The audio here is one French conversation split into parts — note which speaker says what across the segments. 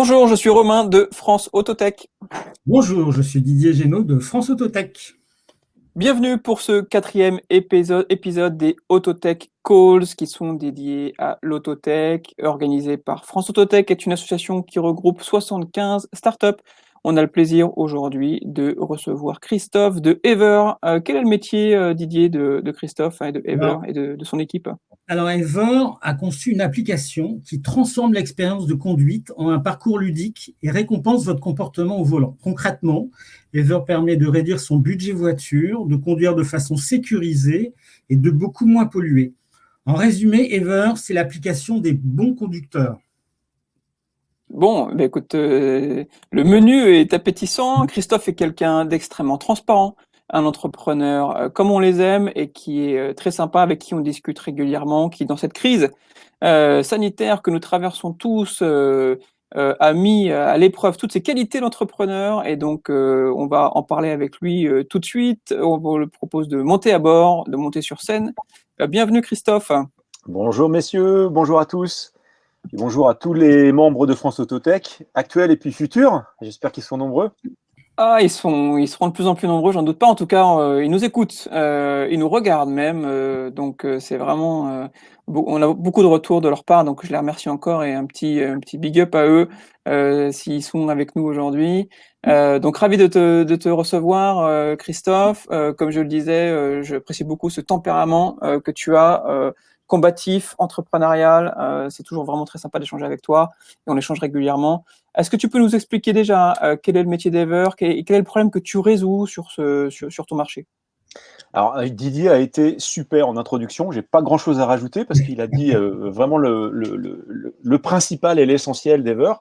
Speaker 1: Bonjour, je suis Romain de France Autotech.
Speaker 2: Bonjour, je suis Didier Génaud de France Autotech.
Speaker 1: Bienvenue pour ce quatrième épisode des Autotech Calls qui sont dédiés à l'autotech, organisé par France Autotech, qui est une association qui regroupe 75 startups. On a le plaisir aujourd'hui de recevoir Christophe de Ever. Quel est le métier, Didier, de Christophe et de Ever
Speaker 2: Alors,
Speaker 1: et de son équipe?
Speaker 2: alors, Ever a conçu une application qui transforme l'expérience de conduite en un parcours ludique et récompense votre comportement au volant. Concrètement, Ever permet de réduire son budget voiture, de conduire de façon sécurisée et de beaucoup moins polluer. En résumé, Ever, c'est l'application des bons conducteurs.
Speaker 1: Bon, bah écoute, le menu est appétissant. Christophe est quelqu'un d'extrêmement transparent, un entrepreneur comme on les aime et qui est très sympa, avec qui on discute régulièrement, qui dans cette crise sanitaire que nous traversons tous a mis à l'épreuve toutes ses qualités d'entrepreneur. Et donc on va en parler avec lui tout de suite. On le propose de monter à bord, de monter sur scène. Bienvenue Christophe.
Speaker 3: Bonjour messieurs, bonjour à tous, et bonjour à tous les membres de France Autotech, actuels et puis futurs, j'espère qu'ils sont nombreux.
Speaker 1: Ah, ils seront de plus en plus nombreux, j'en doute pas. En tout cas, ils nous écoutent, ils nous regardent même. Donc, c'est vraiment. On a beaucoup de retours de leur part, donc je les remercie encore et un petit big up à eux s'ils sont avec nous aujourd'hui. Donc, ravi de te recevoir, Christophe. Comme je le disais, j'apprécie beaucoup ce tempérament que tu as, combatif, entrepreneurial. C'est toujours vraiment très sympa d'échanger avec toi et on échange régulièrement. Est-ce que tu peux nous expliquer déjà quel est le métier d'Ever et quel est le problème que tu résous sur ton marché?
Speaker 3: Alors Didier a été super en introduction, j'ai pas grand chose à rajouter parce qu'il a dit vraiment le principal et l'essentiel d'Ever.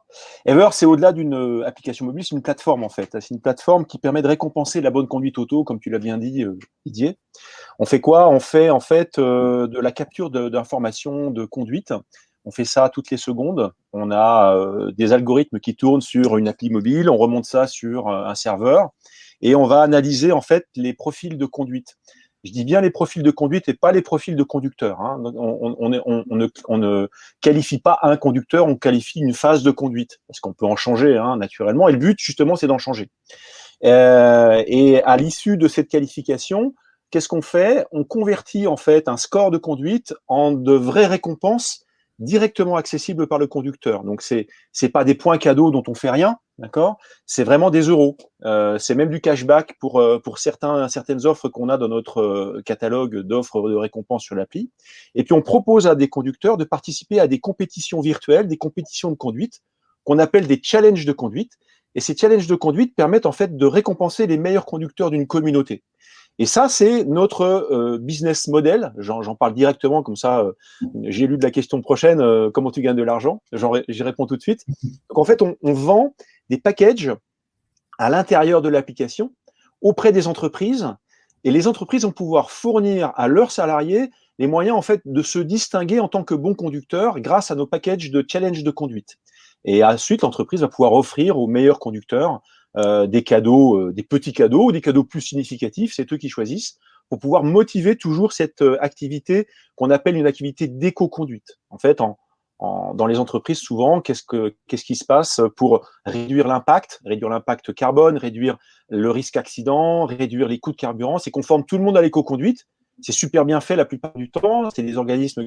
Speaker 3: Ever, c'est au-delà d'une application mobile, c'est une plateforme en fait. C'est une plateforme qui permet de récompenser la bonne conduite auto, comme tu l'as bien dit Didier. On fait quoi? On fait en fait de la capture d'informations de conduite. On fait ça toutes les secondes. On a des algorithmes qui tournent sur une appli mobile. On remonte ça sur un serveur et on va analyser en fait les profils de conduite. Je dis bien les profils de conduite et pas les profils de conducteurs. Hein. On ne qualifie pas un conducteur, on qualifie une phase de conduite parce qu'on peut en changer hein, naturellement. Et le but justement, c'est d'en changer. Et à l'issue de cette qualification, qu'est-ce qu'on fait? On convertit en fait un score de conduite en de vraies récompenses directement accessibles par le conducteur. Donc c'est pas des points cadeaux dont on fait rien, d'accord? C'est vraiment des euros. C'est même du cashback pour certaines offres qu'on a dans notre catalogue d'offres de récompenses sur l'appli. Et puis on propose à des conducteurs de participer à des compétitions virtuelles, des compétitions de conduite qu'on appelle des challenges de conduite. Et ces challenges de conduite permettent en fait de récompenser les meilleurs conducteurs d'une communauté. Et ça, c'est notre business model. J'en parle directement, comme ça, j'ai lu de la question prochaine, comment tu gagnes de l'argent? J'y réponds tout de suite. Donc en fait, on vend des packages à l'intérieur de l'application auprès des entreprises. Et les entreprises vont pouvoir fournir à leurs salariés les moyens en fait de se distinguer en tant que bons conducteurs grâce à nos packages de challenge de conduite. Et ensuite, l'entreprise va pouvoir offrir aux meilleurs conducteurs des cadeaux, des petits cadeaux ou des cadeaux plus significatifs, c'est eux qui choisissent, pour pouvoir motiver toujours cette activité qu'on appelle une activité d'éco-conduite. En fait, dans les entreprises, souvent, qu'est-ce qui se passe pour réduire l'impact carbone, réduire le risque accident, réduire les coûts de carburant? C'est qu'on forme tout le monde à l'éco-conduite. C'est super bien fait la plupart du temps. C'est des organismes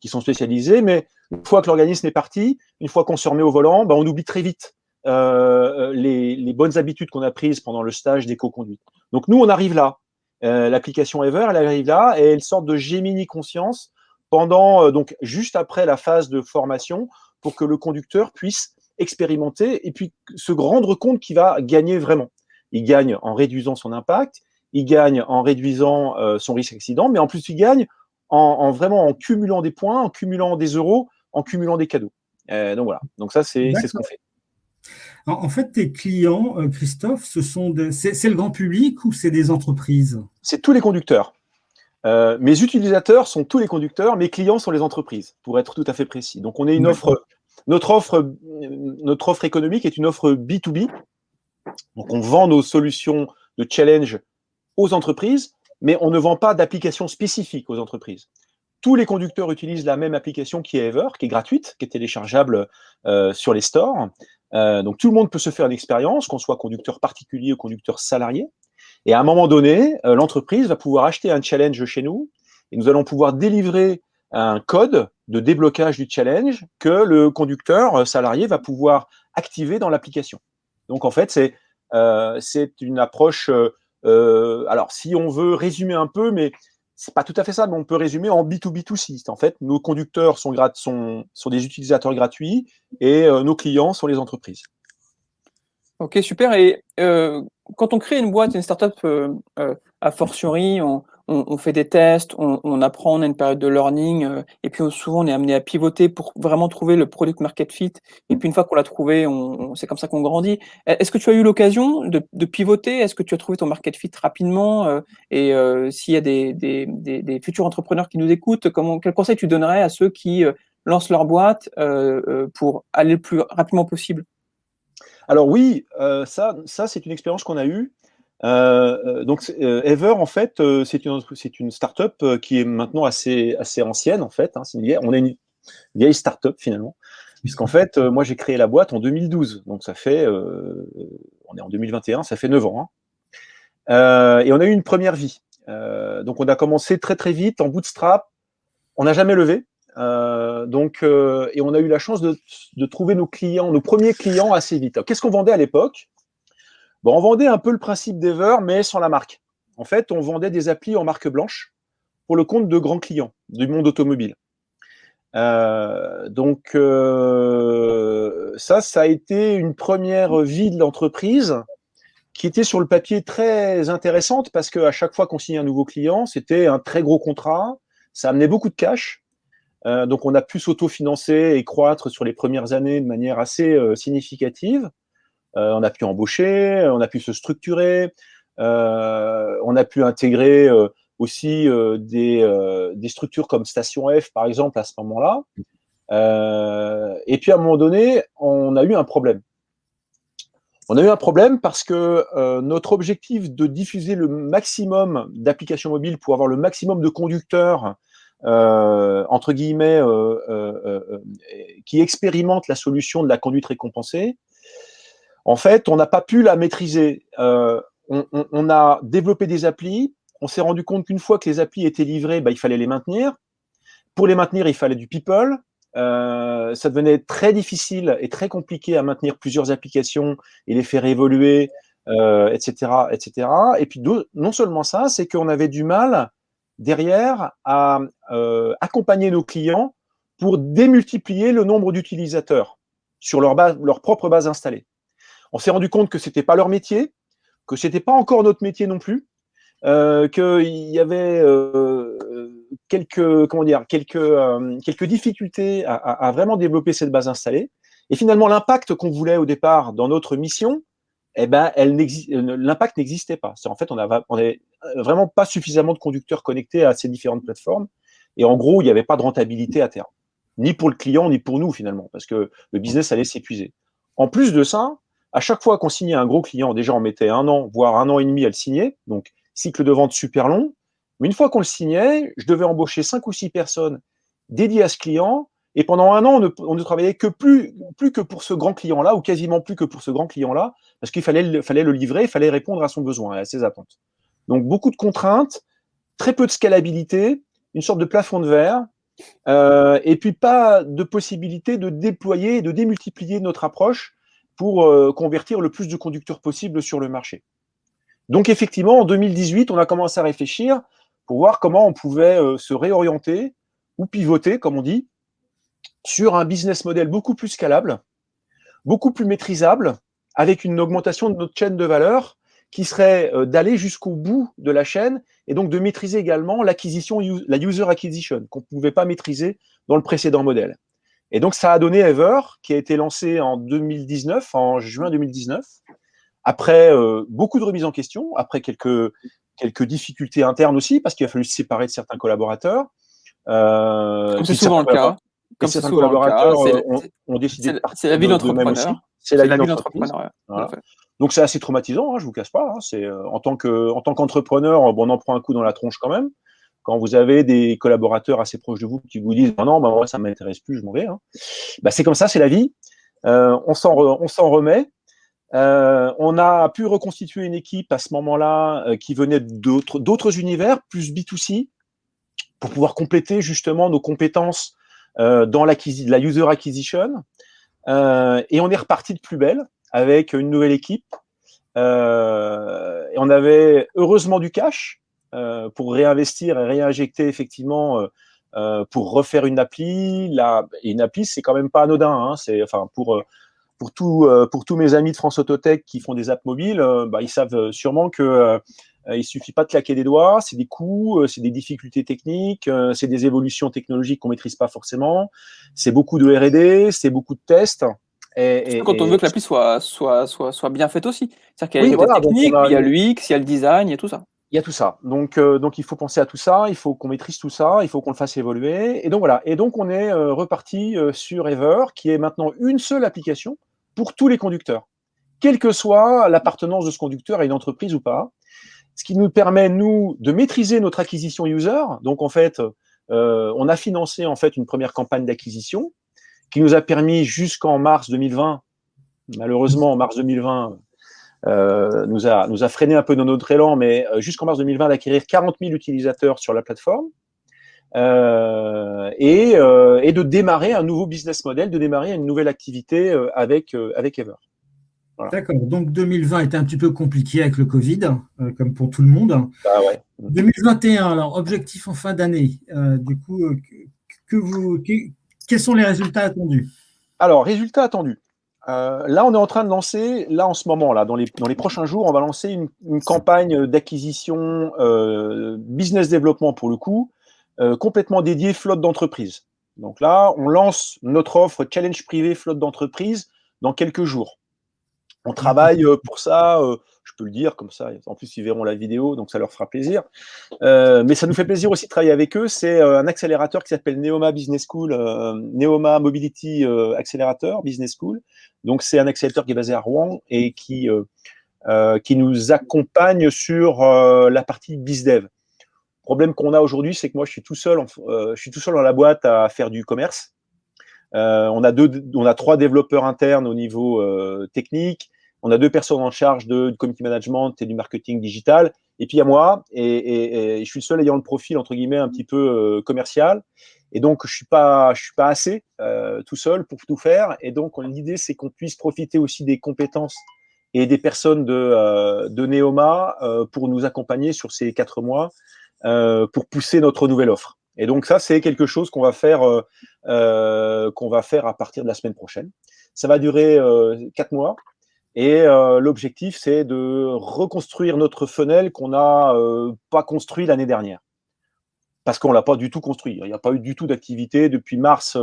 Speaker 3: qui sont spécialisés, mais une fois que l'organisme est parti, une fois qu'on se remet au volant, ben on oublie très vite les bonnes habitudes qu'on a prises pendant le stage d'éco-conduite. Donc nous, on arrive là. L'application Ever, elle arrive là et elle sort de Gemini Conscience pendant donc juste après la phase de formation pour que le conducteur puisse expérimenter et puis se rendre compte qu'il va gagner vraiment. Il gagne en réduisant son impact, il gagne en réduisant son risque accident, mais en plus il gagne vraiment en cumulant des points, en cumulant des euros, en cumulant des cadeaux. Donc voilà, donc ça c'est ce qu'on fait.
Speaker 2: En fait, tes clients, Christophe, c'est le grand public ou c'est des entreprises?
Speaker 3: C'est tous les conducteurs. Mes utilisateurs sont tous les conducteurs, mes clients sont les entreprises, pour être tout à fait précis. Donc on est une offre, notre offre économique est une offre B2B. Donc on vend nos solutions de challenge aux entreprises, mais on ne vend pas d'applications spécifiques aux entreprises. tous les conducteurs utilisent la même application qui est Ever, qui est gratuite, qui est téléchargeable sur les stores. Donc tout le monde peut se faire une expérience, qu'on soit conducteur particulier ou conducteur salarié. Et à un moment donné, l'entreprise va pouvoir acheter un challenge chez nous et nous allons pouvoir délivrer un code de déblocage du challenge que le conducteur salarié va pouvoir activer dans l'application. Donc en fait, c'est une approche. Alors si on veut résumer un peu, mais c'est pas tout à fait ça, mais on peut résumer en B2B2C. En fait, nos conducteurs sont des utilisateurs gratuits et nos clients sont les entreprises.
Speaker 1: Ok, super. Et quand on crée une boîte, une startup, a fortiori, on fait des tests, on apprend, on a une période de learning, et puis souvent on est amené à pivoter pour vraiment trouver le product market fit. Et puis une fois qu'on l'a trouvé, c'est comme ça qu'on grandit. Est-ce que tu as eu l'occasion de pivoter? Est-ce que tu as trouvé ton market fit rapidement? Et s'il y a des futurs entrepreneurs qui nous écoutent, quel conseil tu donnerais à ceux qui lancent leur boîte pour aller le plus rapidement possible?
Speaker 3: Alors oui, ça c'est une expérience qu'on a eue. Donc Ever, en fait, c'est une startup qui est maintenant assez ancienne, en fait. Hein. On est une vieille startup finalement, puisqu'en fait, moi j'ai créé la boîte en 2012, donc ça fait, on est en 2021, ça fait 9 ans. Hein. Et on a eu une première vie. Donc on a commencé très très vite en bootstrap, on n'a jamais levé. Et on a eu la chance de trouver nos premiers clients assez vite. Qu'est-ce qu'on vendait à l'époque? Bon, on vendait un peu le principe d'Ever, mais sans la marque. En fait, on vendait des applis en marque blanche pour le compte de grands clients du monde automobile. Ça a été une première vie de l'entreprise qui était sur le papier très intéressante parce qu'à chaque fois qu'on signait un nouveau client, c'était un très gros contrat, ça amenait beaucoup de cash. Donc on a pu s'autofinancer et croître sur les premières années de manière assez significative. On a pu embaucher, on a pu se structurer, on a pu intégrer aussi des structures comme Station F, par exemple, à ce moment-là. Et puis, à un moment donné, on a eu un problème. On a eu un problème parce que notre objectif de diffuser le maximum d'applications mobiles pour avoir le maximum de conducteurs, entre guillemets, qui expérimentent la solution de la conduite récompensée, en fait, on n'a pas pu la maîtriser. On a développé des applis. On s'est rendu compte qu'une fois que les applis étaient livrées, il fallait les maintenir. Pour les maintenir, il fallait du people. Ça devenait très difficile et très compliqué à maintenir plusieurs applications et les faire évoluer, etc., etc. Et puis, non seulement ça, c'est qu'on avait du mal derrière à accompagner nos clients pour démultiplier le nombre d'utilisateurs sur leur propre base installée. On s'est rendu compte que c'était pas leur métier, que c'était pas encore notre métier non plus, qu'il y avait quelques difficultés à vraiment développer cette base installée. Et finalement, l'impact qu'on voulait au départ dans notre mission, l'impact n'existait pas. En fait, on n'avait vraiment pas suffisamment de conducteurs connectés à ces différentes plateformes. Et en gros, il n'y avait pas de rentabilité à terme, ni pour le client, ni pour nous finalement, parce que le business allait s'épuiser. En plus de ça, à chaque fois qu'on signait un gros client, déjà on mettait 1 an, voire 1 an et demi à le signer, donc cycle de vente super long. Mais une fois qu'on le signait, je devais embaucher 5 ou 6 personnes dédiées à ce client. Et pendant 1 an, on ne travaillait que plus que pour ce grand client-là, ou quasiment plus que pour ce grand client-là, parce qu'il fallait le livrer, il fallait répondre à son besoin et à ses attentes. Donc beaucoup de contraintes, très peu de scalabilité, une sorte de plafond de verre, et puis pas de possibilité de déployer et de démultiplier notre approche pour convertir le plus de conducteurs possible sur le marché. Donc effectivement, en 2018, on a commencé à réfléchir pour voir comment on pouvait se réorienter ou pivoter, comme on dit, sur un business model beaucoup plus scalable, beaucoup plus maîtrisable, avec une augmentation de notre chaîne de valeur qui serait d'aller jusqu'au bout de la chaîne et donc de maîtriser également l'acquisition, la user acquisition, qu'on ne pouvait pas maîtriser dans le précédent modèle. Et donc, ça a donné Ever, qui a été lancé en 2019, en juin 2019, après beaucoup de remises en question, après quelques difficultés internes aussi, parce qu'il a fallu se séparer de certains collaborateurs.
Speaker 1: Comme c'est souvent le cas.
Speaker 3: Et certains collaborateurs ont décidé de partir.
Speaker 1: C'est la vie d'entrepreneur.
Speaker 3: C'est la vie d'entrepreneur.
Speaker 1: Voilà.
Speaker 3: Donc, c'est assez traumatisant, hein, je ne vous cache pas. Hein, en tant qu'entrepreneur, on en prend un coup dans la tronche quand même. quand vous avez des collaborateurs assez proches de vous qui vous disent non, bah, moi ça m'intéresse plus, je m'en vais. Hein. Bah, c'est comme ça, c'est la vie. On s'en remet. On a pu reconstituer une équipe à ce moment-là qui venait d'autres univers, plus B2C, pour pouvoir compléter justement nos compétences dans la user acquisition. Et on est reparti de plus belle avec une nouvelle équipe. Et on avait heureusement du cash pour réinvestir et réinjecter effectivement pour refaire une appli. Et une appli, c'est quand même pas anodin. Hein, c'est enfin pour tous mes amis de France Autotech qui font des apps mobiles, bah, ils savent sûrement que il suffit pas de claquer des doigts, c'est des coûts, c'est des difficultés techniques, c'est des évolutions technologiques qu'on maîtrise pas forcément, c'est beaucoup de R&D, c'est beaucoup de tests.
Speaker 1: Quand on veut que l'appli soit bien faite aussi. C'est-à-dire qu'il y a
Speaker 3: Oui,
Speaker 1: le côté
Speaker 3: voilà, donc
Speaker 1: technique, puis il y a l'UX, il y a le design, il y a tout ça.
Speaker 3: il y a tout ça. Donc il faut penser à tout ça, il faut qu'on maîtrise tout ça, il faut qu'on le fasse évoluer. Et donc voilà. Et donc on est reparti sur Ever, qui est maintenant une seule application pour tous les conducteurs, quelle que soit l'appartenance de ce conducteur à une entreprise ou pas. Ce qui nous permet, nous, de maîtriser notre acquisition user. Donc, en fait, on a financé en fait une première campagne d'acquisition qui nous a permis jusqu'en mars 2020, malheureusement, en mars 2020, nous a freiné un peu dans notre élan, mais jusqu'en mars 2020, d'acquérir 40 000 utilisateurs sur la plateforme et de démarrer un nouveau business model, de démarrer une nouvelle activité avec Ever.
Speaker 2: Voilà. D'accord, donc 2020 était un petit peu compliqué avec le Covid, comme pour tout le monde.
Speaker 3: Bah ouais.
Speaker 2: 2021, alors objectif en fin d'année, du coup, quels sont les résultats attendus?
Speaker 3: Alors, résultats attendus. Là, on est en train de lancer, là en ce moment, là, dans les prochains jours, on va lancer une campagne d'acquisition business développement pour le coup, complètement dédiée flotte d'entreprise. Donc là, on lance notre offre challenge privé flotte d'entreprise dans quelques jours. On travaille pour ça, je peux le dire comme ça, en plus ils verront la vidéo, donc ça leur fera plaisir. Mais ça nous fait plaisir aussi de travailler avec eux. C'est un accélérateur qui s'appelle Neoma Business School, Neoma Mobility Accelerator Business School. Donc c'est un accélérateur qui est basé à Rouen et qui nous accompagne sur la partie BizDev. Le problème qu'on a aujourd'hui, c'est que moi je suis tout seul dans la boîte à faire du commerce. On a 3 développeurs internes au niveau technique. On a 2 personnes en charge du community management et du marketing digital. Et puis il y a moi, et je suis le seul ayant le profil entre guillemets un petit peu commercial. Et donc je suis pas assez tout seul pour tout faire. Et donc l'idée c'est qu'on puisse profiter aussi des compétences et des personnes de Neoma pour nous accompagner sur ces 4 mois pour pousser notre nouvelle offre. Et donc ça, c'est quelque chose qu'on va faire à partir de la semaine prochaine. Ça va durer 4 mois. Et l'objectif, c'est de reconstruire notre funnel qu'on n'a pas construit l'année dernière. Parce qu'on ne l'a pas du tout construit. Il n'y a pas eu du tout d'activité depuis mars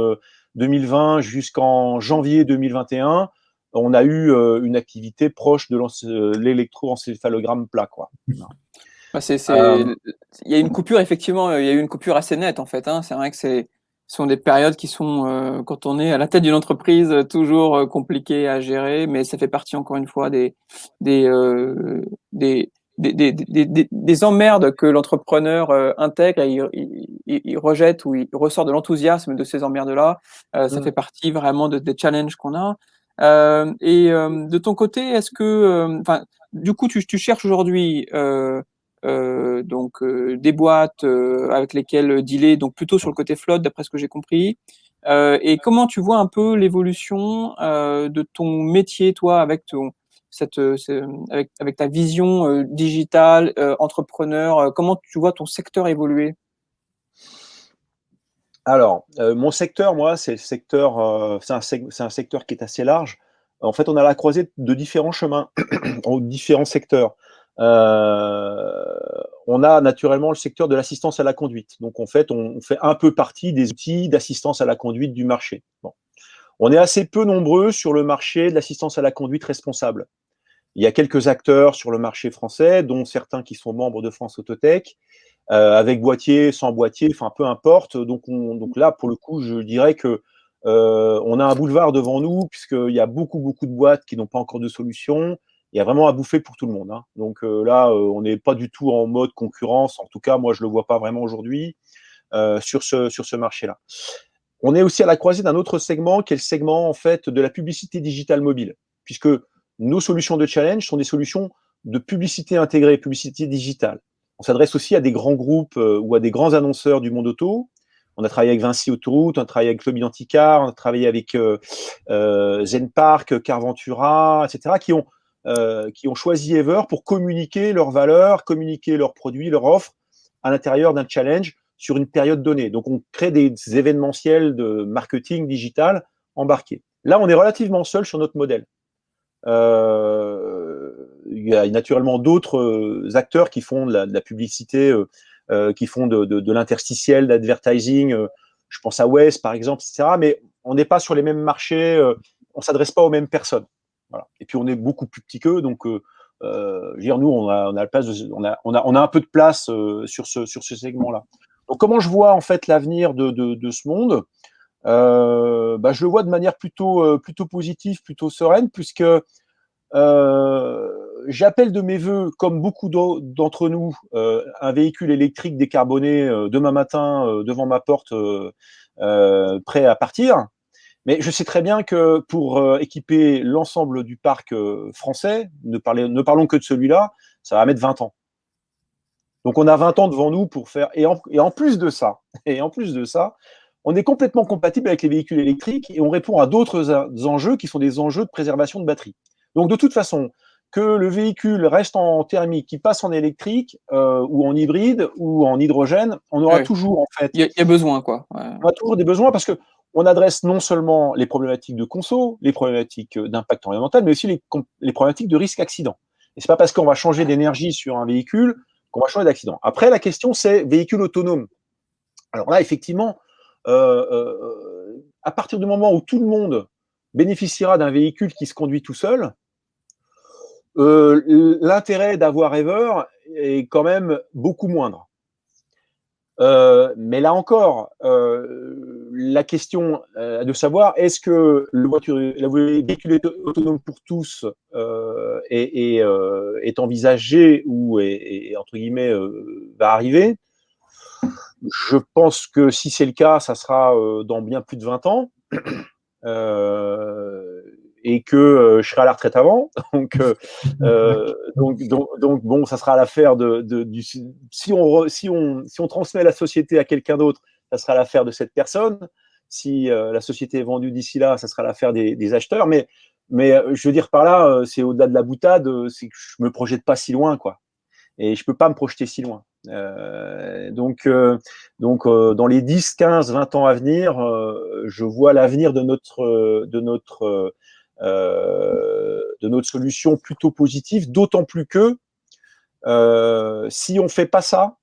Speaker 3: 2020 jusqu'en janvier 2021. On a eu une activité proche de l'électroencéphalogramme plat, quoi.
Speaker 1: Bah, il y a une coupure, effectivement, il y a eu une coupure assez nette, en fait. Hein. C'est vrai que ce sont des périodes qui sont, quand on est à la tête d'une entreprise, toujours compliquées à gérer, mais ça fait partie, encore une fois, des emmerdes que l'entrepreneur intègre et il rejette ou il ressort de l'enthousiasme de ces emmerdes-là. Ça fait partie vraiment des challenges qu'on a. De ton côté, est-ce que, du coup, tu cherches aujourd'hui des boîtes avec lesquelles dealer, donc plutôt sur le côté flotte, d'après ce que j'ai compris. Et comment tu vois un peu l'évolution de ton métier, toi, avec avec ta vision digitale, entrepreneur, comment tu vois ton secteur évoluer?
Speaker 3: Alors, mon secteur, moi, c'est un secteur qui est assez large. En fait, on a la croisée de différents chemins, aux différents secteurs. On a naturellement le secteur de l'assistance à la conduite. Donc, en fait, on fait un peu partie des outils d'assistance à la conduite du marché. Bon. On est assez peu nombreux sur le marché de l'assistance à la conduite responsable. Il y a quelques acteurs sur le marché français, dont certains qui sont membres de France Autotech, avec boîtier, sans boîtier, enfin peu importe. Donc là, pour le coup, je dirais que on a un boulevard devant nous, puisqu'il y a beaucoup de boîtes qui n'ont pas encore de solution. il y a vraiment à bouffer pour tout le monde, hein. Donc là, on n'est pas du tout en mode concurrence. En tout cas, moi, je le vois pas vraiment aujourd'hui sur ce marché-là. On est aussi à la croisée d'un autre segment qui est le segment en fait de la publicité digitale mobile, puisque nos solutions de challenge sont des solutions de publicité intégrée, publicité digitale. On s'adresse aussi à des grands groupes ou à des grands annonceurs du monde auto. On a travaillé avec Vinci Autoroute, on a travaillé avec Club Identicar, on a travaillé avec Zenpark, Carventura, etc., qui ont choisi Ever pour communiquer leurs valeurs, communiquer leurs produits, leurs offres à l'intérieur d'un challenge sur une période donnée. Donc, on crée des événementiels de marketing digital embarqués. Là, on est relativement seul sur notre modèle. Il y a naturellement d'autres acteurs qui font de la publicité, qui font de l'interstitiel, d'advertising. Je pense à Wes, par exemple, etc. Mais on n'est pas sur les mêmes marchés, on ne s'adresse pas aux mêmes personnes. Voilà. Et puis, on est beaucoup plus petit qu'eux, donc je veux dire, nous, on a un peu de place sur ce segment-là. Donc, comment je vois en fait l'avenir de ce monde? Je le vois de manière plutôt positive, plutôt sereine, puisque j'appelle de mes voeux, comme beaucoup d'entre nous, un véhicule électrique décarboné demain matin devant ma porte, prêt à partir. Mais je sais très bien que pour équiper l'ensemble du parc français, ne parlons que de celui-là, ça va mettre 20 ans. Donc on a 20 ans devant nous pour faire. Et en plus de ça, on est complètement compatible avec les véhicules électriques et on répond à d'autres enjeux qui sont des enjeux de préservation de batterie. Donc de toute façon, que le véhicule reste en thermique, qu'il passe en électrique ou en hybride ou en hydrogène, on aura toujours en fait.
Speaker 1: Il y a besoin, quoi. Ouais.
Speaker 3: On a toujours des besoins parce que on adresse non seulement les problématiques de conso, les problématiques d'impact environnemental, mais aussi les problématiques de risque accident. Et c'est pas parce qu'on va changer d'énergie sur un véhicule qu'on va changer d'accident. Après, la question, c'est véhicule autonome. Alors là, effectivement, à partir du moment où tout le monde bénéficiera d'un véhicule qui se conduit tout seul, l'intérêt d'avoir Ever est quand même beaucoup moindre. Mais là encore, la question de savoir est-ce que le véhicule autonome pour tous est envisagé ou est entre guillemets va arriver. Je pense que si c'est le cas, ça sera dans bien plus de 20 ans. Et que je serai à la retraite avant, donc bon, ça sera l'affaire si on transmet la société à quelqu'un d'autre, ça sera l'affaire de cette personne. Si la société est vendue d'ici là, ça sera l'affaire des acheteurs. Mais je veux dire par là, c'est au-delà de la boutade, c'est que je me projette pas si loin, quoi. Et je peux pas me projeter si loin. Donc, dans les 10, 15, 20 ans à venir, je vois l'avenir de notre solution plutôt positive, d'autant plus que si on fait pas ça,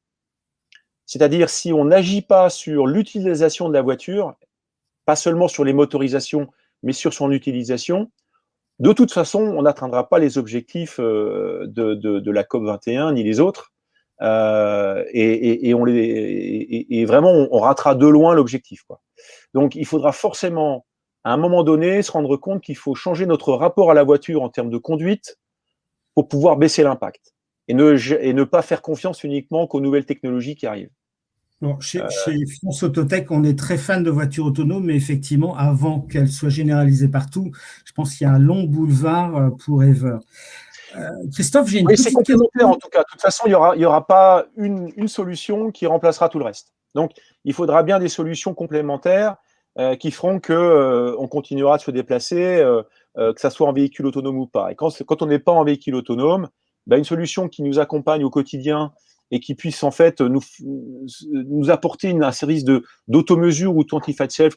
Speaker 3: c'est-à-dire si on n'agit pas sur l'utilisation de la voiture, pas seulement sur les motorisations, mais sur son utilisation, de toute façon, on n'atteindra pas les objectifs de la COP 21 ni les autres, et vraiment on ratera de loin l'objectif, quoi. Donc il faudra forcément à un moment donné se rendre compte qu'il faut changer notre rapport à la voiture en termes de conduite pour pouvoir baisser l'impact et ne pas faire confiance uniquement qu'aux nouvelles technologies qui arrivent.
Speaker 2: Bon, chez France Autotech, on est très fan de voitures autonomes, mais effectivement, avant qu'elles soient généralisées partout, je pense qu'il y a un long boulevard pour Ever. Christophe, j'ai une petite question.
Speaker 3: C'est complémentaire en tout cas. De toute façon, il y aura pas une solution qui remplacera tout le reste. Donc, il faudra bien des solutions complémentaires qui feront que on continuera de se déplacer, que ça soit en véhicule autonome ou pas. Et quand on n'est pas en véhicule autonome, une solution qui nous accompagne au quotidien et qui puisse en fait nous apporter un service d'automesure ou de 25 self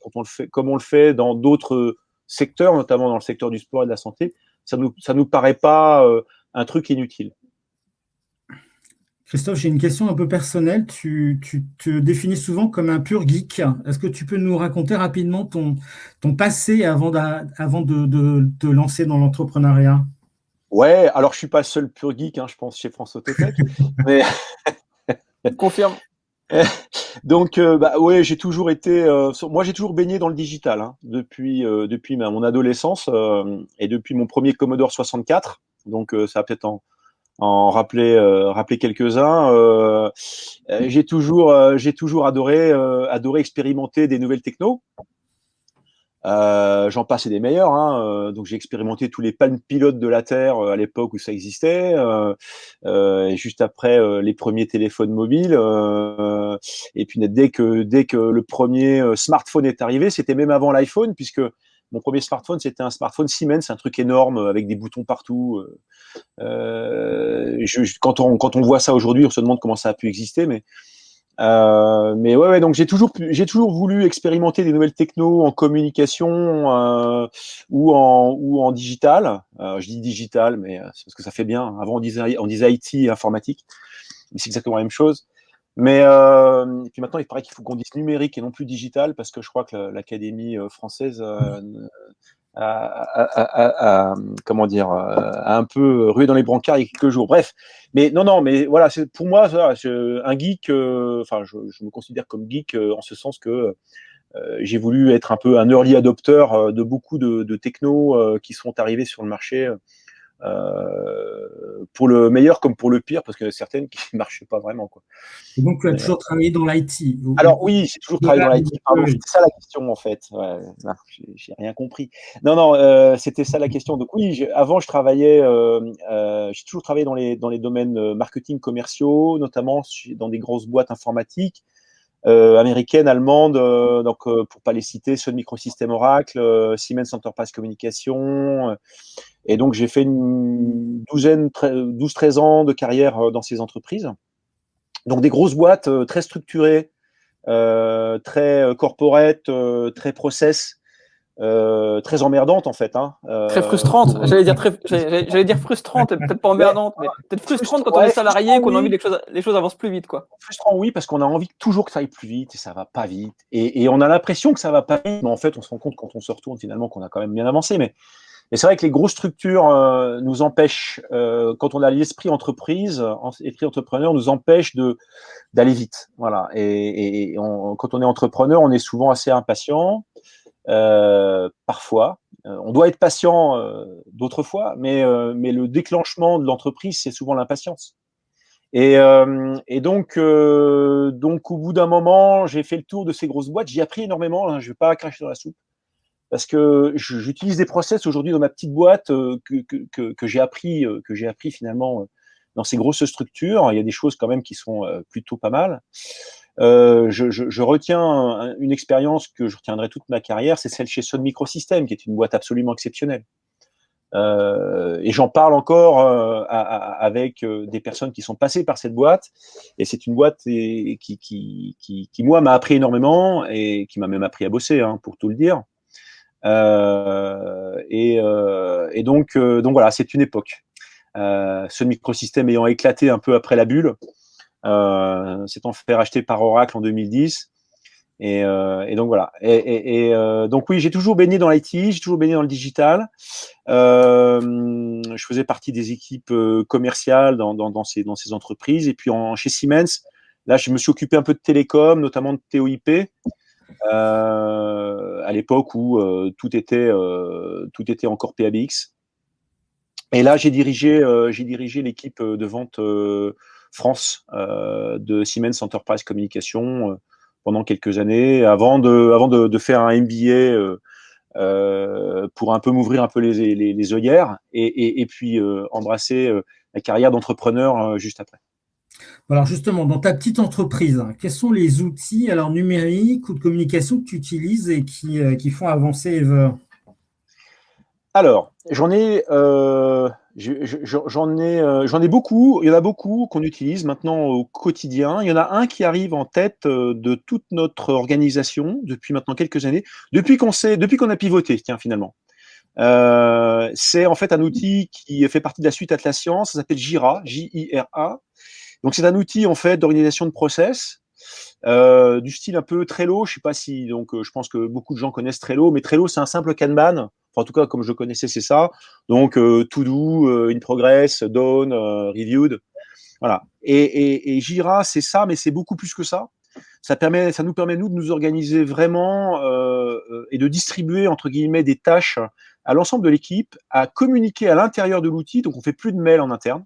Speaker 3: comme on le fait dans d'autres secteurs, notamment dans le secteur du sport et de la santé, ça nous paraît pas un truc inutile.
Speaker 2: Christophe, j'ai une question un peu personnelle. Tu te définis souvent comme un pur geek. Est-ce que tu peux nous raconter rapidement ton passé avant de te lancer dans l'entrepreneuriat?
Speaker 3: Ouais, alors je suis pas le seul pur geek, je pense, chez France Autotech. Mais
Speaker 1: confirme.
Speaker 3: Donc, ouais, j'ai toujours été. Moi, j'ai toujours baigné dans le digital depuis mon adolescence et depuis mon premier Commodore 64. Donc, ça va peut-être en rappeler quelques-uns. J'ai toujours adoré expérimenter des nouvelles technos. J'en passe et des meilleurs. Hein. Donc j'ai expérimenté tous les palmes pilotes de la Terre à l'époque où ça existait. Et juste après les premiers téléphones mobiles. Et puis dès que le premier smartphone est arrivé, c'était même avant l'iPhone, puisque mon premier smartphone, c'était un smartphone Siemens, un truc énorme avec des boutons partout. Quand on voit ça aujourd'hui, on se demande comment ça a pu exister, mais ouais, donc j'ai toujours voulu expérimenter des nouvelles technos en communication ou en digital. Je dis digital, mais c'est parce que ça fait bien. Avant, on disait IT et informatique, mais c'est exactement la même chose. Mais et puis maintenant, il paraît qu'il faut qu'on dise numérique et non plus digital, parce que je crois que l'Académie française comment dire, a un peu rué dans les brancards il y a quelques jours. Bref, mais non, mais voilà, c'est pour moi ça, un geek. Enfin, je me considère comme geek en ce sens que j'ai voulu être un peu un early adopter de beaucoup de technos qui sont arrivés sur le marché. Pour le meilleur comme pour le pire, parce qu'il y en a certaines qui ne marchaient pas vraiment, quoi.
Speaker 2: Et donc, tu as toujours travaillé dans l'IT.
Speaker 3: Alors oui, j'ai toujours travaillé dans l'IT. Pardon, c'était ça la question en fait. Ouais, non, j'ai rien compris. Non, c'était ça la question. Donc oui, avant je travaillais, j'ai toujours travaillé dans les domaines marketing commerciaux, notamment dans des grosses boîtes informatiques américaines, allemandes. Donc pour pas les citer, Sun Microsystems, Oracle, Siemens Enterprise Communication. Et donc j'ai fait une 12-13 ans de carrière dans ces entreprises. Donc des grosses boîtes très structurées. Très corporate, très process, très emmerdante en fait. Hein,
Speaker 1: Très frustrante. J'allais dire frustrante, peut-être pas emmerdante, mais peut-être frustrante quand on est salarié et qu'on a envie que les choses avancent plus vite, quoi.
Speaker 3: Frustrant, oui, parce qu'on a envie toujours que ça aille plus vite et ça va pas vite. Et on a l'impression que ça va pas vite, mais en fait, on se rend compte quand on se retourne finalement qu'on a quand même bien avancé. Mais c'est vrai que les grosses structures nous empêchent, quand on a l'esprit entreprise, l'esprit entrepreneur nous empêche d'aller vite. Voilà. Quand on est entrepreneur, on est souvent assez impatient. Parfois. On doit être patient d'autres fois, mais le déclenchement de l'entreprise, c'est souvent l'impatience. Et donc, au bout d'un moment, j'ai fait le tour de ces grosses boîtes. J'ai appris énormément. Hein, je ne vais pas cracher dans la soupe, parce que j'utilise des process aujourd'hui dans ma petite boîte que j'ai appris finalement dans ces grosses structures. Il y a des choses quand même qui sont plutôt pas mal. Je retiens une expérience que je retiendrai toute ma carrière, c'est celle chez Sun Microsystems, qui est une boîte absolument exceptionnelle. Et j'en parle encore avec des personnes qui sont passées par cette boîte. Et c'est une boîte qui moi, m'a appris énormément et qui m'a même appris à bosser, hein, pour tout le dire. Et donc voilà, c'est une époque. Ce microsystème ayant éclaté un peu après la bulle, s'étant fait racheter par Oracle en 2010. Et donc voilà. Donc oui, j'ai toujours baigné dans l'IT, j'ai toujours baigné dans le digital. Je faisais partie des équipes commerciales dans ces entreprises. Et puis chez Siemens, là, je me suis occupé un peu de télécom, notamment de TOIP. À l'époque où tout était encore PABX. Et là, j'ai dirigé l'équipe de vente France de Siemens Enterprise Communication pendant quelques années, avant de faire un MBA pour un peu m'ouvrir un peu les œillères et puis embrasser la carrière d'entrepreneur juste après.
Speaker 2: Alors justement, dans ta petite entreprise, quels sont les outils numériques ou de communication que tu utilises et qui font avancer Ever?
Speaker 3: Alors, j'en ai beaucoup. Il y en a beaucoup qu'on utilise maintenant au quotidien. Il y en a un qui arrive en tête de toute notre organisation depuis maintenant quelques années, depuis qu'on a pivoté, tiens, finalement. C'est en fait un outil qui fait partie de la suite Atlassian. Ça s'appelle Jira, J-I-R-A. Donc c'est un outil en fait d'organisation de process. Du style un peu Trello, je sais pas si, donc je pense que beaucoup de gens connaissent Trello, mais Trello c'est un simple Kanban, enfin en tout cas comme je le connaissais c'est ça, donc to do, in progress, done, reviewed, voilà. Et Jira c'est ça, mais c'est beaucoup plus que ça. Ça nous permet nous de nous organiser vraiment et de distribuer entre guillemets des tâches à l'ensemble de l'équipe à communiquer à l'intérieur de l'outil. Donc, on fait plus de mails en interne.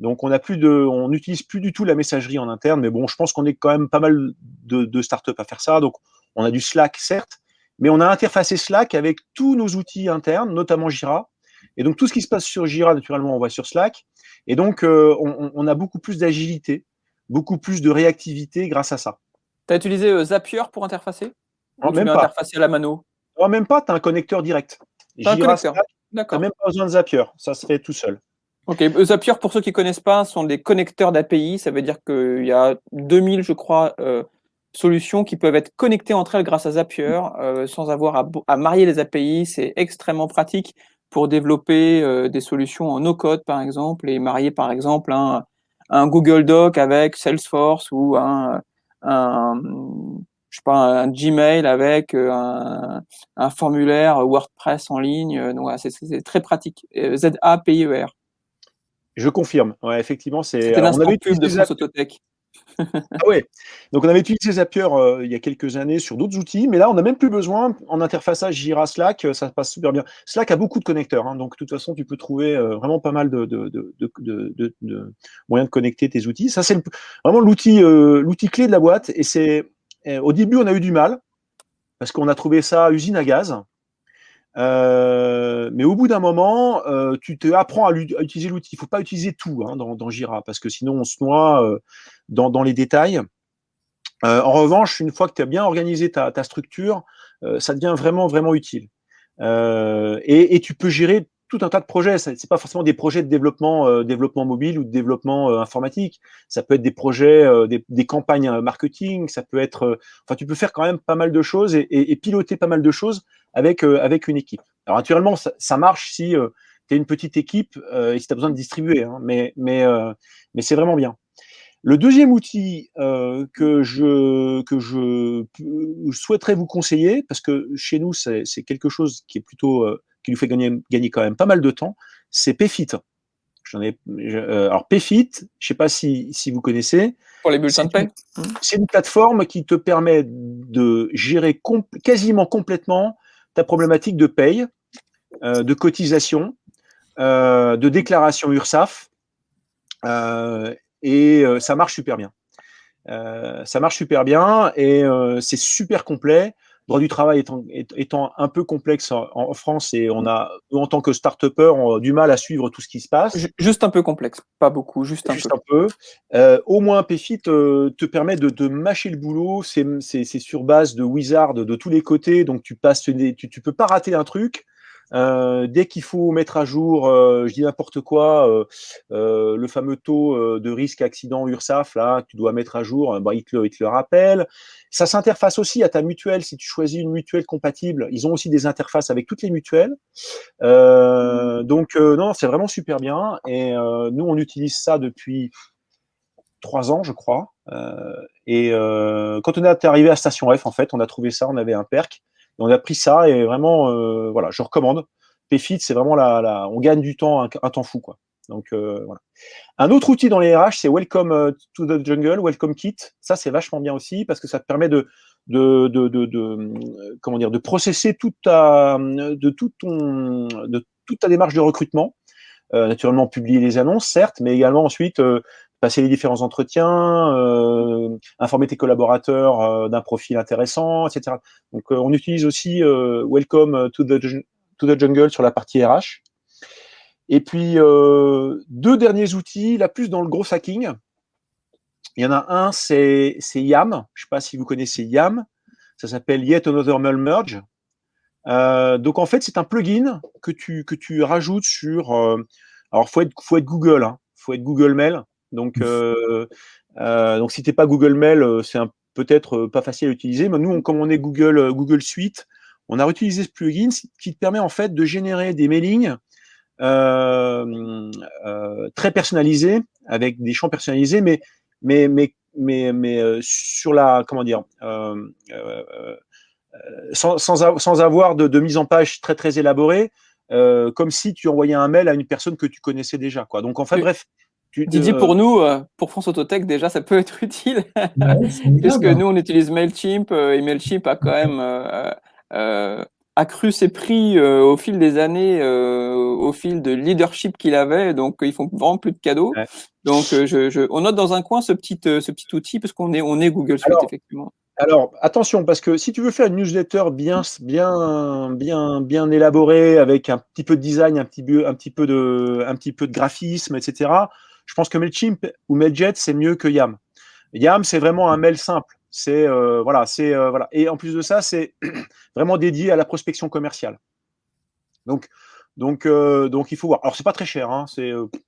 Speaker 3: Donc, on n'utilise plus du tout la messagerie en interne. Mais bon, je pense qu'on est quand même pas mal de startups à faire ça. Donc, on a du Slack, certes, mais on a interfacé Slack avec tous nos outils internes, notamment Jira. Et donc, tout ce qui se passe sur Jira, naturellement, on voit sur Slack. Et donc, on a beaucoup plus d'agilité, beaucoup plus de réactivité grâce à ça.
Speaker 1: Tu as utilisé Zapier pour interfacer? Ou tu
Speaker 3: Même
Speaker 1: l'as
Speaker 3: pas.
Speaker 1: interfacé à la mano?
Speaker 3: Non, même pas, tu as un connecteur direct.
Speaker 1: T'as un
Speaker 3: Jira,
Speaker 1: connecteur.
Speaker 3: Slack, tu n'as
Speaker 1: D'accord.
Speaker 3: même pas besoin de Zapier. Ça se fait tout seul.
Speaker 1: Ok, Zapier, pour ceux qui ne connaissent pas, sont des connecteurs d'API. Ça veut dire qu'il y a 2000, je crois, solutions qui peuvent être connectées entre elles grâce à Zapier, sans avoir à marier les API. C'est extrêmement pratique pour développer des solutions en no-code, par exemple, et marier, par exemple, un Google Doc avec Salesforce ou je sais pas, un Gmail avec un formulaire WordPress en ligne. Donc, voilà, c'est très pratique. ZAPIER.
Speaker 3: Je confirme. Ouais, effectivement,
Speaker 1: C'était
Speaker 3: Alors, on
Speaker 1: l'instant
Speaker 3: avait
Speaker 1: pub de
Speaker 3: utilisé
Speaker 1: France Autotech.
Speaker 3: Ah ouais. Donc, on avait utilisé Zapier il y a quelques années sur d'autres outils, mais là, on n'a même plus besoin. En interfaçage Jira Slack, ça passe super bien. Slack a beaucoup de connecteurs, hein, donc de toute façon, tu peux trouver vraiment pas mal de moyens de connecter tes outils. Ça, c'est vraiment l'outil clé de la boîte. Et au début, on a eu du mal parce qu'on a trouvé ça usine à gaz. Mais au bout d'un moment, tu te apprends à utiliser l'outil. Il ne faut pas utiliser tout dans Jira, parce que sinon on se noie dans les détails. En revanche, une fois que tu as bien organisé ta structure, ça devient vraiment, vraiment utile. Et tu peux gérer tout un tas de projets. Ce n'est pas forcément des projets de développement mobile ou de développement informatique. Ça peut être des projets, des campagnes marketing. Ça peut être, enfin, tu peux faire quand même pas mal de choses et piloter pas mal de choses avec une équipe. Alors, naturellement, ça marche si tu es une petite équipe et si tu as besoin de distribuer, hein, mais c'est vraiment bien. Le deuxième outil que je souhaiterais vous conseiller, parce que chez nous, c'est quelque chose qui est plutôt qui nous fait gagner quand même pas mal de temps, c'est Payfit. Alors Payfit, je ne sais pas si vous connaissez.
Speaker 1: Pour les bulletins de paie.
Speaker 3: C'est une plateforme qui te permet de gérer quasiment complètement ta problématique de paye, de cotisation, de déclaration URSSAF. Et ça marche super bien. Ça marche super bien et c'est super complet. Droit du travail étant un peu complexe en France, et on a, en tant que start-upper, du mal à suivre tout ce qui se passe.
Speaker 1: Juste un peu complexe, pas beaucoup, juste un
Speaker 3: peu. Au moins, Payfit te permet de mâcher le boulot. C'est sur base de wizard de tous les côtés, donc tu peux pas rater un truc. Dès qu'il faut mettre à jour, je dis n'importe quoi, le fameux taux de risque accident URSSAF, là, tu dois mettre à jour, il te le rappelle. Ça s'interface aussi à ta mutuelle. Si tu choisis une mutuelle compatible, ils ont aussi des interfaces avec toutes les mutuelles. Donc, non, c'est vraiment super bien. Et nous, on utilise ça depuis 3 ans, je crois. Et quand on est arrivé à Station F, en fait, on a trouvé ça, on avait un perk. Et on a pris ça et vraiment, voilà, je recommande. Payfit, c'est vraiment on gagne du temps, un temps fou, quoi. Donc, voilà. Un autre outil dans les RH, c'est Welcome to the Jungle, Welcome Kit. Ça, c'est vachement bien aussi parce que ça te permet de processer toute ta démarche de recrutement. Naturellement, publier les annonces, certes, mais également ensuite passer les différents entretiens, informer tes collaborateurs d'un profil intéressant, etc. Donc, on utilise aussi Welcome to the Jungle sur la partie RH. Et puis, 2 derniers outils, là, plus dans le gros hacking. Il y en a un, c'est YAM. Je ne sais pas si vous connaissez YAM. Ça s'appelle Yet Another Mail Merge. Donc, en fait, c'est un plugin que tu rajoutes sur... alors, faut être Google. Hein. Faut être Google Mail. Donc, si tu n'es pas Google Mail, c'est peut-être pas facile à utiliser. Mais nous, comme on est Google Suite, on a utilisé ce plugin qui te permet en fait de générer des mailings très personnalisés, avec des champs personnalisés, mais sur la, comment dire, sans avoir de mise en page très très élaborée, comme si tu envoyais un mail à une personne que tu connaissais déjà, quoi. Donc en fait, bref.
Speaker 1: Didier, pour nous, pour France Autotech, déjà, ça peut être utile,
Speaker 2: Ouais,
Speaker 1: puisque nous, on utilise Mailchimp, et Mailchimp a quand même accru ses prix au fil des années, au fil de leadership qu'il avait. Donc, ils font vraiment plus de cadeaux.
Speaker 3: Ouais.
Speaker 1: Donc, on note dans un coin ce petit outil parce on est Google Suite,
Speaker 3: Alors,
Speaker 1: effectivement.
Speaker 3: alors, attention, parce que si tu veux faire une newsletter bien élaborée, avec un petit peu de design, un petit peu de graphisme, etc., je pense que Mailchimp ou Mailjet, c'est mieux que Yam. Yam, c'est vraiment un mail simple. Voilà. Et en plus de ça, c'est vraiment dédié à la prospection commerciale. Donc, donc il faut voir. Alors, c'est pas très cher, hein.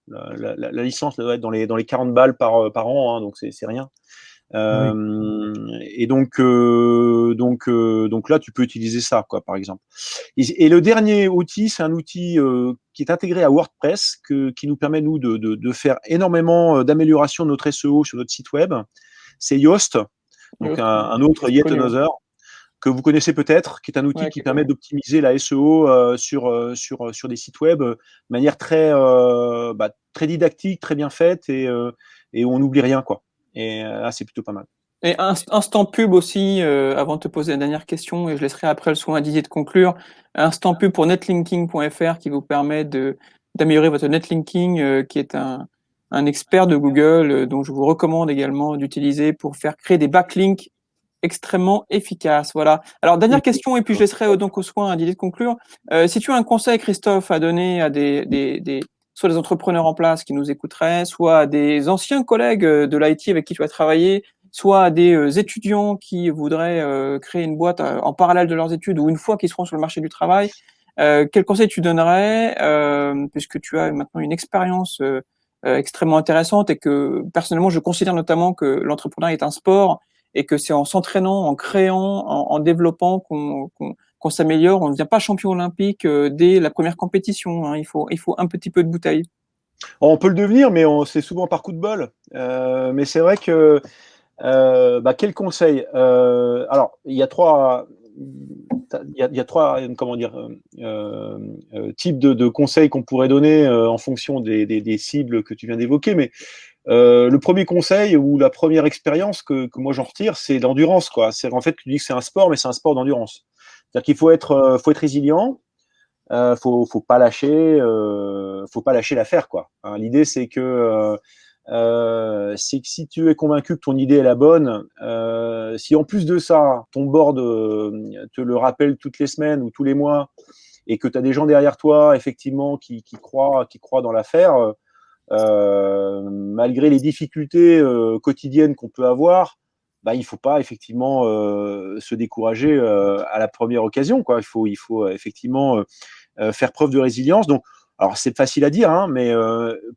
Speaker 3: La licence doit être dans les 40 balles par an, hein, donc c'est rien. Et donc là, tu peux utiliser ça, quoi, par exemple. Et le dernier outil, c'est un outil qui est intégré à WordPress, qui nous permet, nous, de faire énormément d'améliorations de notre SEO sur notre site web. C'est Yoast, donc un autre Yet
Speaker 1: connu, ouais.
Speaker 3: Another, que vous connaissez peut-être, qui est un outil
Speaker 1: Ouais,
Speaker 3: qui
Speaker 1: qui est
Speaker 3: permet
Speaker 1: connu.
Speaker 3: d'optimiser la SEO sur des sites web de manière très didactique, très bien faite, et on n'oublie rien, quoi. Et là, c'est plutôt pas mal.
Speaker 1: Et instant pub aussi, avant de te poser la dernière question, et je laisserai après le soin à Didier de conclure. Instant pub pour netlinking.fr qui vous permet d'améliorer votre netlinking, qui est un expert de Google, dont je vous recommande également d'utiliser pour faire créer des backlinks extrêmement efficaces. Voilà. Alors, dernière question, et puis je laisserai donc au soin à Didier de conclure. Si tu as un conseil, Christophe, à donner à soit des entrepreneurs en place qui nous écouteraient, soit à des anciens collègues de l'IT avec qui tu as travaillé, soit à des étudiants qui voudraient créer une boîte en parallèle de leurs études ou une fois qu'ils seront sur le marché du travail, quel conseil tu donnerais, puisque tu as maintenant une expérience extrêmement intéressante et que personnellement je considère notamment que l'entrepreneuriat est un sport et que c'est en s'entraînant, en créant, en développant qu'on s'améliore. On ne devient pas champion olympique dès la première compétition, hein. Il faut un petit peu de bouteille.
Speaker 3: On peut le devenir, mais c'est souvent par coup de bol. Mais c'est vrai que quel conseil? Alors, il y a trois, comment dire, types de conseils qu'on pourrait donner en fonction des cibles que tu viens d'évoquer. Mais le premier conseil ou la première expérience que moi j'en retire, c'est l'endurance, quoi. C'est en fait, tu dis que c'est un sport, mais c'est un sport d'endurance. C'est-à-dire qu'il faut être résilient. Faut faut pas lâcher l'affaire, quoi. Hein, l'idée, c'est que si tu es convaincu que ton idée est la bonne, si en plus de ça, ton board te le rappelle toutes les semaines ou tous les mois, et que tu as des gens derrière toi, effectivement, qui croient dans l'affaire, malgré les difficultés quotidiennes qu'on peut avoir, il faut pas effectivement se décourager à la première occasion, quoi. Il faut effectivement faire preuve de résilience. Donc, alors c'est facile à dire, hein, mais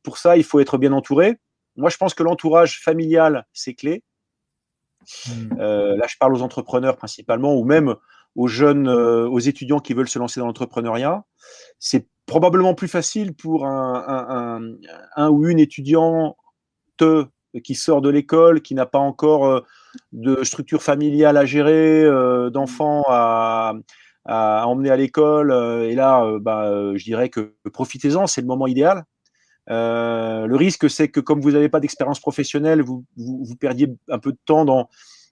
Speaker 3: pour ça, il faut être bien entouré. Moi, je pense que l'entourage familial, c'est clé. Là, je parle aux entrepreneurs principalement, ou même aux jeunes, aux étudiants qui veulent se lancer dans l'entrepreneuriat. C'est probablement plus facile pour un ou une étudiante qui sort de l'école, qui n'a pas encore de structure familiale à gérer, d'enfants à emmener à l'école. Et là, je dirais que profitez-en, c'est le moment idéal. Le risque, c'est que comme vous n'avez pas d'expérience professionnelle, vous perdiez un peu de temps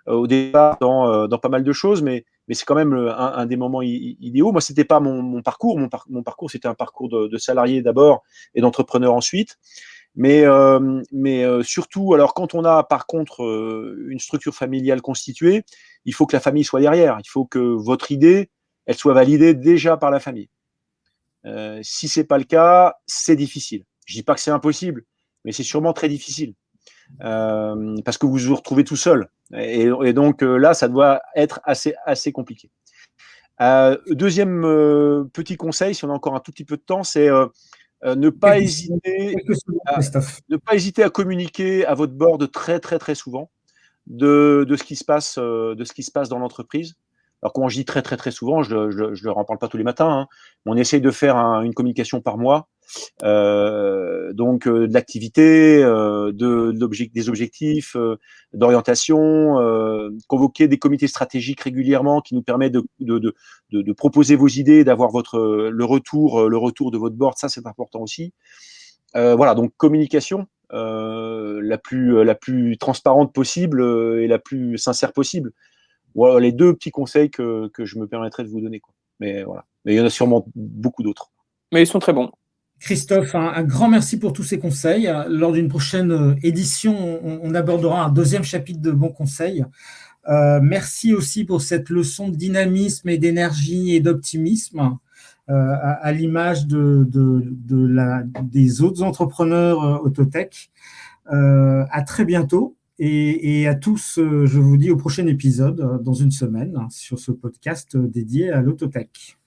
Speaker 3: au départ dans pas mal de choses, mais c'est quand même un des moments idéaux. Moi, c'était pas mon parcours. Mon parcours, c'était un parcours de salarié d'abord et d'entrepreneur ensuite. Mais surtout, alors quand on a par contre une structure familiale constituée, il faut que la famille soit derrière. Il faut que votre idée, elle soit validée déjà par la famille. Si c'est pas le cas, c'est difficile. Je dis pas que c'est impossible, mais c'est sûrement très difficile parce que vous vous retrouvez tout seul. Et donc là, ça doit être assez compliqué. Deuxième petit conseil, si on a encore un tout petit peu de temps, c'est ne pas hésiter
Speaker 2: Quelques secondes, Christophe.
Speaker 3: à communiquer à votre board très très très souvent de ce qui se passe dans l'entreprise. Alors quand je dis très très très souvent, je leur en parle pas tous les matins, hein, mais on essaye de faire une communication par mois, donc de l'activité, des objectifs, d'orientation, convoquer des comités stratégiques régulièrement qui nous permettent de proposer vos idées, d'avoir le retour de votre board. Ça, c'est important aussi. Voilà, donc communication la plus transparente possible et la plus sincère possible. Voilà les deux petits conseils que je me permettrai de vous donner, quoi. Mais voilà. Mais il y en a sûrement beaucoup d'autres.
Speaker 1: Mais ils sont très bons.
Speaker 2: Christophe, un grand merci pour tous ces conseils. Lors d'une prochaine édition, on abordera un deuxième chapitre de bons conseils. Merci aussi pour cette leçon de dynamisme et d'énergie et d'optimisme, à l'image des autres entrepreneurs Autotech. À très bientôt et à tous, je vous dis au prochain épisode dans une semaine sur ce podcast dédié à l'Autotech.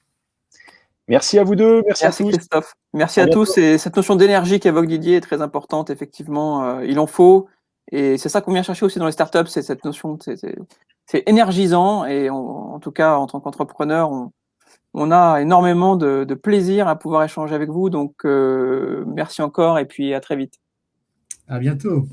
Speaker 3: Merci à vous deux, merci à tous.
Speaker 1: Christophe. Merci
Speaker 3: À
Speaker 1: à
Speaker 3: bientôt.
Speaker 1: tous. Et cette notion d'énergie qu'évoque Didier est très importante, effectivement. Il en faut. Et c'est ça qu'on vient chercher aussi dans les startups, c'est cette notion, c'est énergisant. Et en tout cas, en tant qu'entrepreneur, on a énormément de plaisir à pouvoir échanger avec vous. Donc, merci encore et puis à très vite.
Speaker 2: À bientôt.